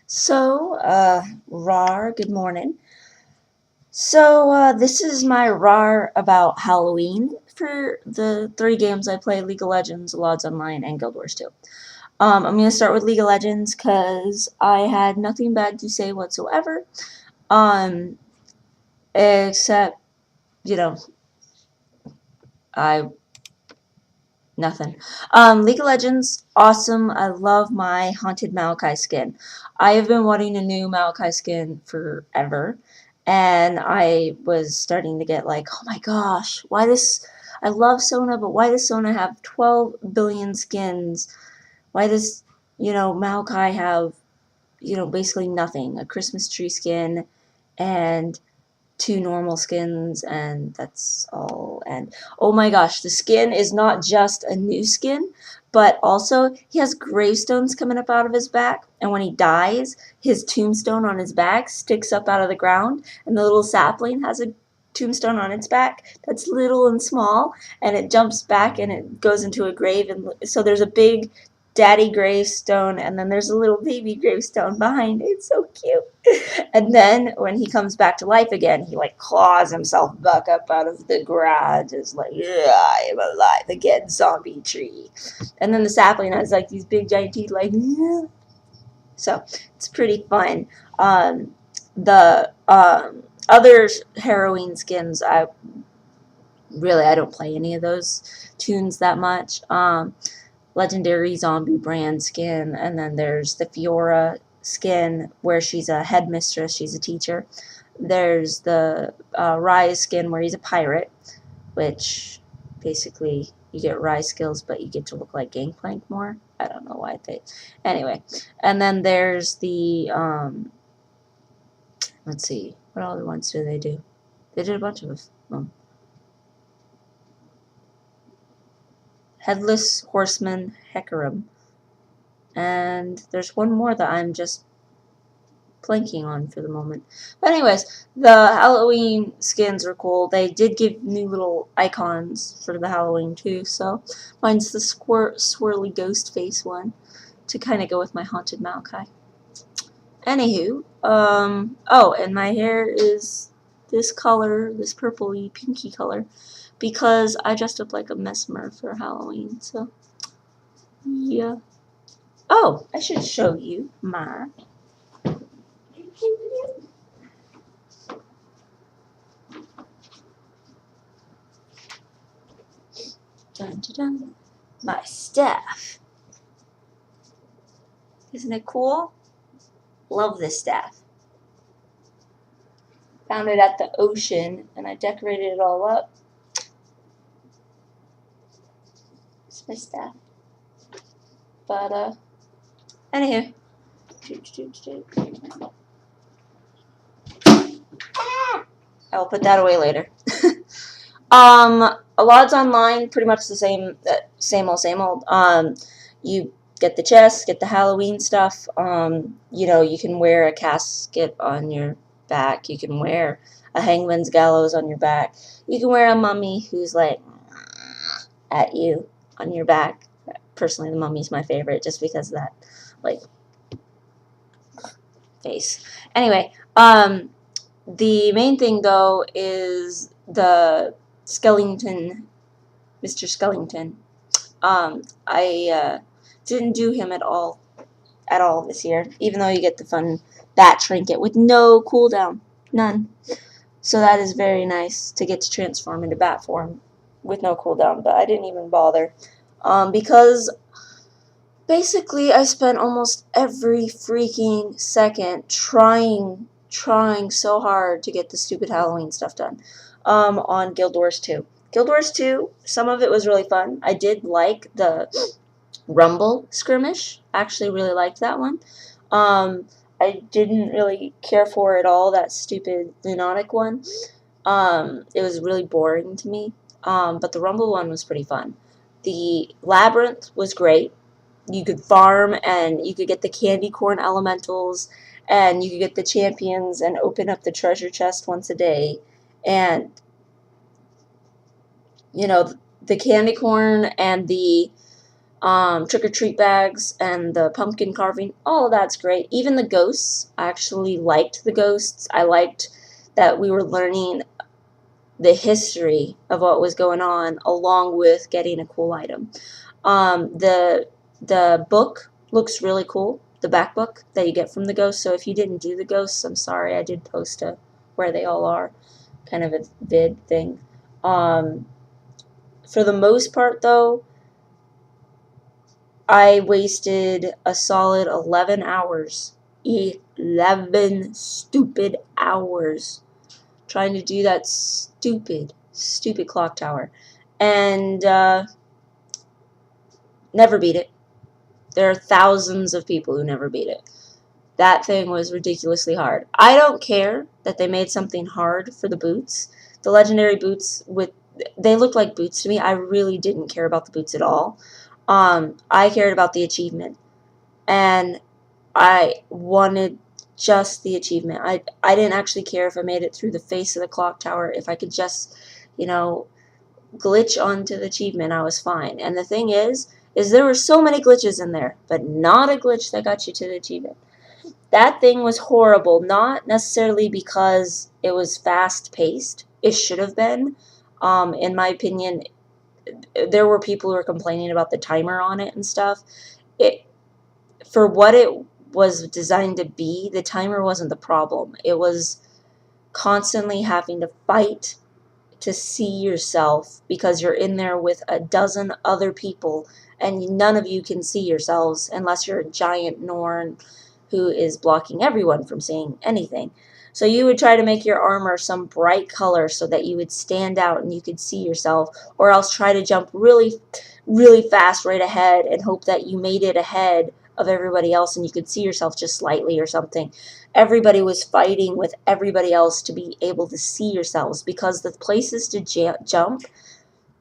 So, RAR, good morning. This is my RAR about Halloween for the three games I play, League of Legends, Allods Online, and Guild Wars 2. I'm going to start with League of Legends because I had nothing bad to say whatsoever, um, except, you know, I nothing. League of Legends, awesome. I love my Haunted Maokai skin. I have been wanting a new Maokai skin forever, and I was starting to get like, oh my gosh, why does I love Sona, but why does Sona have 12 billion skins? Why does, Maokai have, basically nothing? A Christmas tree skin and two normal skins, and that's all. And oh my gosh, the skin is not just a new skin, but also he has gravestones coming up out of his back, and when he dies, his tombstone on his back sticks up out of the ground, and the little sapling has a tombstone on its back that's little and small, and it jumps back and it goes into a grave, and so there's a big daddy gravestone, and then there's a little baby gravestone behind it. It's so cute. And then when he comes back to life again, he like claws himself back up out of the ground. It's like, yeah, I am alive again, zombie tree. And then the sapling has like these big giant teeth, like, yeah. So it's pretty fun. The other harrowing skins, I don't play any of those tunes that much. Legendary zombie brand skin, and then there's the Fiora skin where she's a headmistress, she's a teacher. There's the Rise skin where he's a pirate, which basically you get Rise skills, but you get to look like Gangplank more. I don't know why they. Anyway, and then there's the let's see, what other ones do they do? They did a bunch of them. Headless Horseman Hecarim. And there's one more that I'm just blanking on for the moment. But anyways, the Halloween skins are cool. They did give new little icons for the Halloween too, so mine's the swirly ghost face one to kind of go with my Haunted Maokai. Anywho, oh, and my hair is this color, this purpley pinky color, because I dressed up like a mesmer for Halloween, so yeah. Oh, I should show you my dun, dun, dun, my staff. Isn't it cool? Love this staff. Found it at the ocean and I decorated it all up. It's my staff. But anywho. I'll put that away later. Allods Online, pretty much the same old. You get the chest, get the Halloween stuff. You can wear a casket on your back. You can wear a hangman's gallows on your back. You can wear a mummy who's like at you on your back. Personally, the mummy's my favorite just because of that, like, face. Anyway, the main thing though is the skeleton, Mr. Skellington. I didn't do him at all this year, even though you get the fun bat trinket with no cooldown, none. So that is very nice to get to transform into bat form with no cooldown, but I didn't even bother because basically I spent almost every freaking second trying so hard to get the stupid Halloween stuff done on Guild Wars 2. Guild Wars 2, some of it was really fun. I did like the Rumble skirmish. I actually really liked that one. I didn't really care for at all that stupid Lunatic one. It was really boring to me. But the Rumble one was pretty fun. The Labyrinth was great. You could farm and you could get the candy corn elementals and you could get the champions and open up the treasure chest once a day. And, the candy corn and the trick-or-treat bags and the pumpkin carving, all of that's great. Even the ghosts, I actually liked the ghosts. I liked that we were learning the history of what was going on along with getting a cool item. The book looks really cool, the back book that you get from the ghosts. So if you didn't do the ghosts, I'm sorry, I did post where they all are, kind of a vid thing. For the most part, though, I wasted a solid 11 hours. 11 stupid hours trying to do that stupid clock tower. And never beat it. There are thousands of people who never beat it. That thing was ridiculously hard. I don't care that they made something hard for the boots. The legendary boots, they looked like boots to me. I really didn't care about the boots at all. I cared about the achievement. And I wanted just the achievement. I didn't actually care if I made it through the face of the clock tower. If I could just, glitch onto the achievement, I was fine. And the thing is there were so many glitches in there, but not a glitch that got you to the achievement. That thing was horrible, not necessarily because it was fast-paced. It should have been. In my opinion, there were people who were complaining about the timer on it and stuff. For what it was designed to be, the timer wasn't the problem. It was constantly having to fight to see yourself because you're in there with a dozen other people and none of you can see yourselves unless you're a giant Norn who is blocking everyone from seeing anything. So you would try to make your armor some bright color so that you would stand out and you could see yourself, or else try to jump really, really fast right ahead and hope that you made it ahead of everybody else and you could see yourself just slightly or something. Everybody was fighting with everybody else to be able to see yourselves because the places to jump,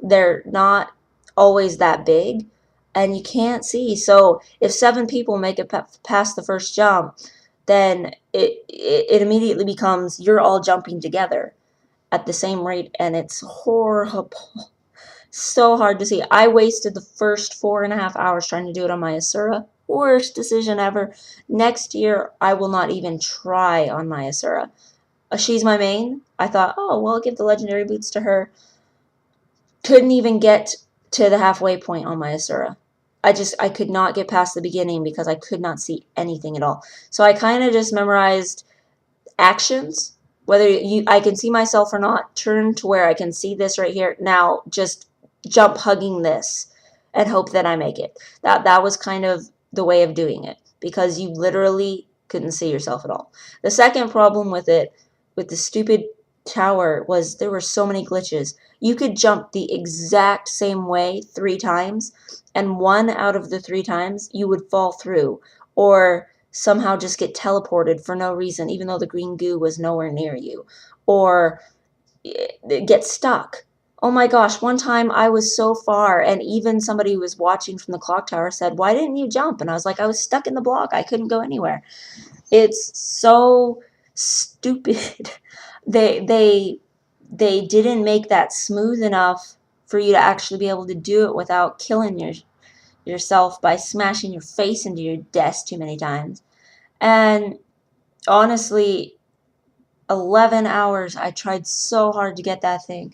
they're not always that big and you can't see. So if 7 people make it past the first jump, then it immediately becomes you're all jumping together at the same rate, and it's horrible. So hard to see. I wasted the first 4.5 hours trying to do it on my Asura. Worst decision ever. Next year, I will not even try on my Asura. She's my main. I thought, oh, well, I'll give the legendary boots to her. Couldn't even get to the halfway point on my Asura. I could not get past the beginning because I could not see anything at all. So I kind of just memorized actions, whether I can see myself or not. Turn to where I can see this right here. Now just jump hugging this and hope that I make it. That was kind of the way of doing it because you literally couldn't see yourself at all. The second problem with it, with the stupid tower, was there were so many glitches. You could jump the exact same way 3 times, and 1 out of the 3 times you would fall through or somehow just get teleported for no reason, even though the green goo was nowhere near you, or get stuck. Oh my gosh, one time I was so far, and even somebody who was watching from the clock tower said, why didn't you jump? And I was like, I was stuck in the block. I couldn't go anywhere. It's so stupid. They didn't make that smooth enough for you to actually be able to do it without killing yourself by smashing your face into your desk too many times. And honestly, 11 hours, I tried so hard to get that thing.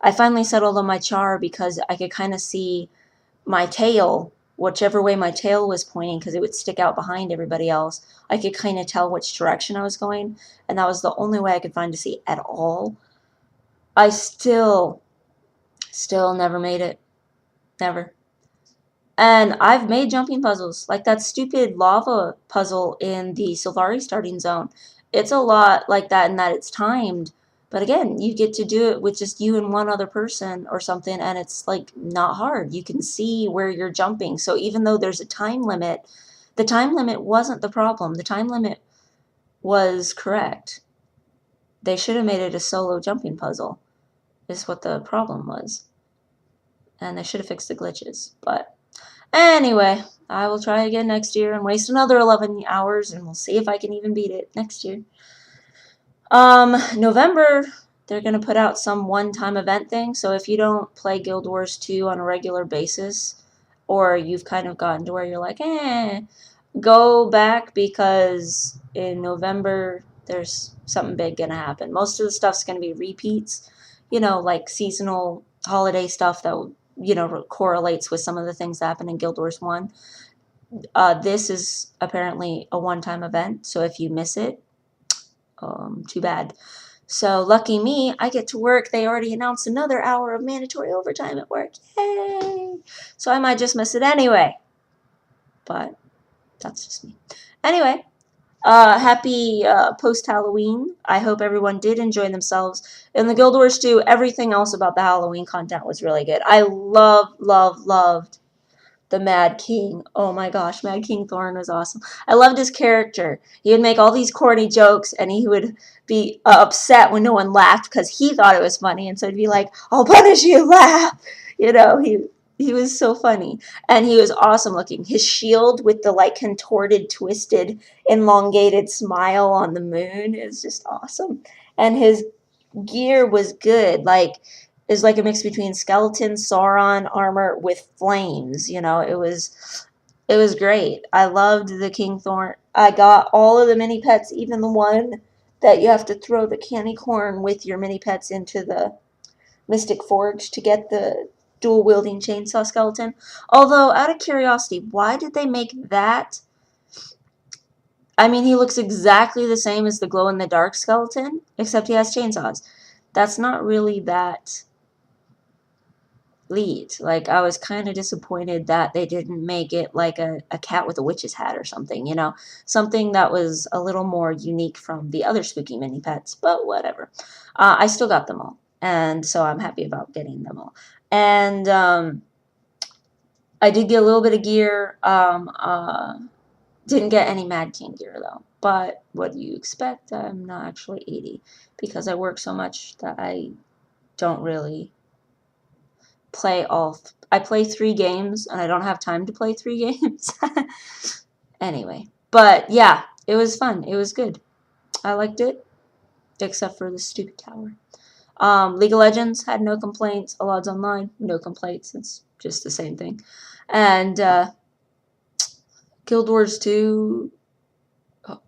I finally settled on my char because I could kind of see my tail, whichever way my tail was pointing, because it would stick out behind everybody else. I could kind of tell which direction I was going, and that was the only way I could find to see at all. I still never made it. Never. And I've made jumping puzzles, like that stupid lava puzzle in the Sylvari starting zone. It's a lot like that in that it's timed. But again, you get to do it with just you and one other person or something, and it's like not hard. You can see where you're jumping. So even though there's a time limit, the time limit wasn't the problem. The time limit was correct. They should have made it a solo jumping puzzle, is what the problem was. And they should have fixed the glitches. But anyway, I will try again next year and waste another 11 hours, and we'll see if I can even beat it next year. November, they're going to put out some one-time event thing, so if you don't play Guild Wars 2 on a regular basis, or you've kind of gotten to where you're like, go back because in November there's something big gonna happen. Most of the stuff's gonna be repeats, like seasonal holiday stuff that correlates with some of the things that happen in Guild Wars 1. This is apparently a one-time event, so if you miss it, too bad. So lucky me, I get to work. They already announced another hour of mandatory overtime at work. Yay! So I might just miss it anyway. But that's just me. Anyway, happy post-Halloween. I hope everyone did enjoy themselves. In the Guild Wars 2, everything else about the Halloween content was really good. I loved the Mad King. Oh my gosh, Mad King Thorn was awesome. I loved his character. He would make all these corny jokes, and he would be upset when no one laughed because he thought it was funny, and so he'd be like, "I'll punish you, laugh." He was so funny, and he was awesome looking. His shield with the contorted, twisted, elongated smile on the moon is just awesome, and his gear was good. Is like a mix between skeleton Sauron armor with flames. It was great. I loved the King Thorn. I got all of the mini pets, even the one that you have to throw the candy corn with your mini pets into the Mystic Forge to get the dual wielding chainsaw skeleton. Although, out of curiosity, why did they make that? I mean, he looks exactly the same as the glow in the dark skeleton, except he has chainsaws. That's not really that lead. I was kind of disappointed that they didn't make it like a cat with a witch's hat or something, something that was a little more unique from the other spooky mini pets, but whatever. I still got them all, and so I'm happy about getting them all. And I did get a little bit of gear. Didn't get any Mad King gear though, but what do you expect? I'm not actually 80 because I work so much that I don't really play I play 3 games and I don't have time to play 3 games. Anyway, but yeah, it was fun. It was good. I liked it, except for the stupid tower. League of Legends had no complaints. Allods Online, no complaints. It's just the same thing. And Guild Wars 2,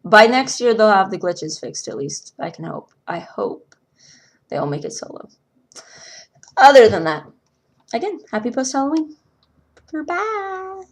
by next year they'll have the glitches fixed at least. I can hope. I hope they'll make it solo. Other than that, again, happy post-Halloween. Bye.